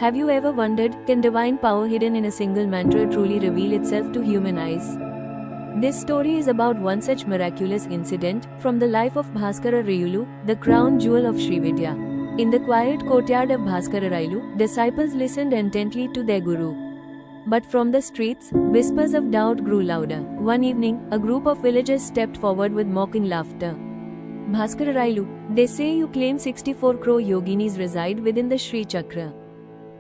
Have you ever wondered, can divine power hidden in a single mantra truly reveal itself to human eyes? This story is about one such miraculous incident from the life of Bhaskara Rayulu, the crown jewel of Srividya. In the quiet courtyard of Bhaskara Rayulu, disciples listened intently to their guru. But from the streets, whispers of doubt grew louder. One evening, a group of villagers stepped forward with mocking laughter. Bhaskara Rayulu, they say you claim 64 crore yoginis reside within the Sri Chakra.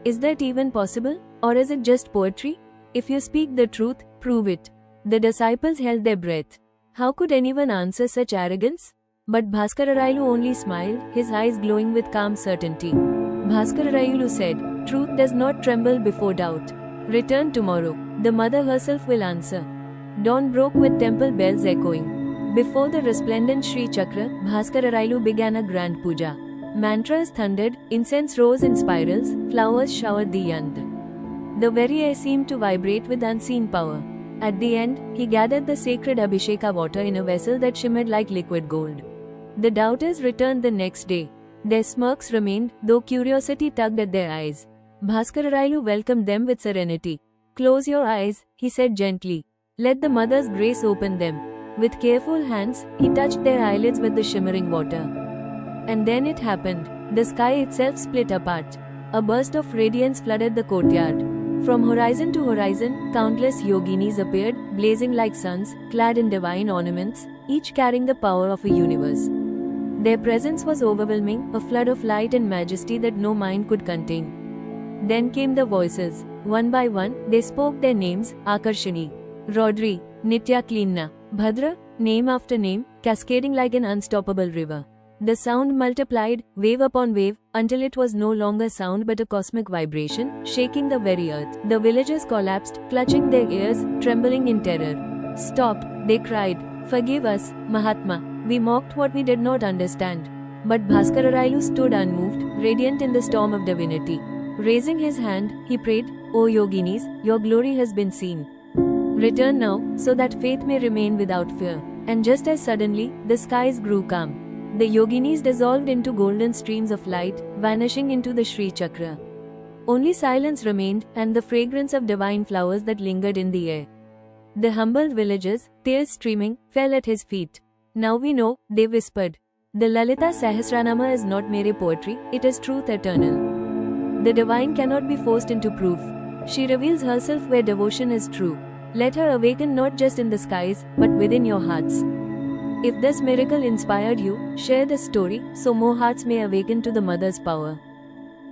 Is that even possible? Or is it just poetry? If you speak the truth, prove it. The disciples held their breath. How could anyone answer such arrogance? But Bhaskara Rayulu only smiled, his eyes glowing with calm certainty. Bhaskara Rayulu said, truth does not tremble before doubt. Return tomorrow. The mother herself will answer. Dawn broke with temple bells echoing. Before the resplendent Sri Chakra, Bhaskara Rayulu began a grand puja. Mantras thundered, incense rose in spirals, flowers showered the yantra. The very air seemed to vibrate with unseen power. At the end, he gathered the sacred Abhisheka water in a vessel that shimmered like liquid gold. The doubters returned the next day. Their smirks remained, though curiosity tugged at their eyes. Bhaskara Rayulu welcomed them with serenity. Close your eyes, he said gently. Let the mother's grace open them. With careful hands, he touched their eyelids with the shimmering water. And then it happened. The sky itself split apart. A burst of radiance flooded the courtyard. From horizon to horizon, countless yoginis appeared, blazing like suns, clad in divine ornaments, each carrying the power of a universe. Their presence was overwhelming, a flood of light and majesty that no mind could contain. Then came the voices. One by one, they spoke their names, Akarshani, Rodri, Nitya Kleenna, Bhadra, name after name, cascading like an unstoppable river. The sound multiplied, wave upon wave, until it was no longer sound but a cosmic vibration, shaking the very earth. The villagers collapsed, clutching their ears, trembling in terror. Stop, they cried. Forgive us, Mahatma. We mocked what we did not understand. But Bhaskara Rayulu stood unmoved, radiant in the storm of divinity. Raising his hand, he prayed, O yoginis, your glory has been seen. Return now, so that faith may remain without fear. And just as suddenly, the skies grew calm. The yoginis dissolved into golden streams of light, vanishing into the Sri Chakra. Only silence remained, and the fragrance of divine flowers that lingered in the air. The humbled villagers, tears streaming, fell at his feet. Now we know, they whispered. The Lalita Sahasranama is not mere poetry, it is truth eternal. The divine cannot be forced into proof. She reveals herself where devotion is true. Let her awaken not just in the skies, but within your hearts. If this miracle inspired you, share this story so more hearts may awaken to the Mother's power.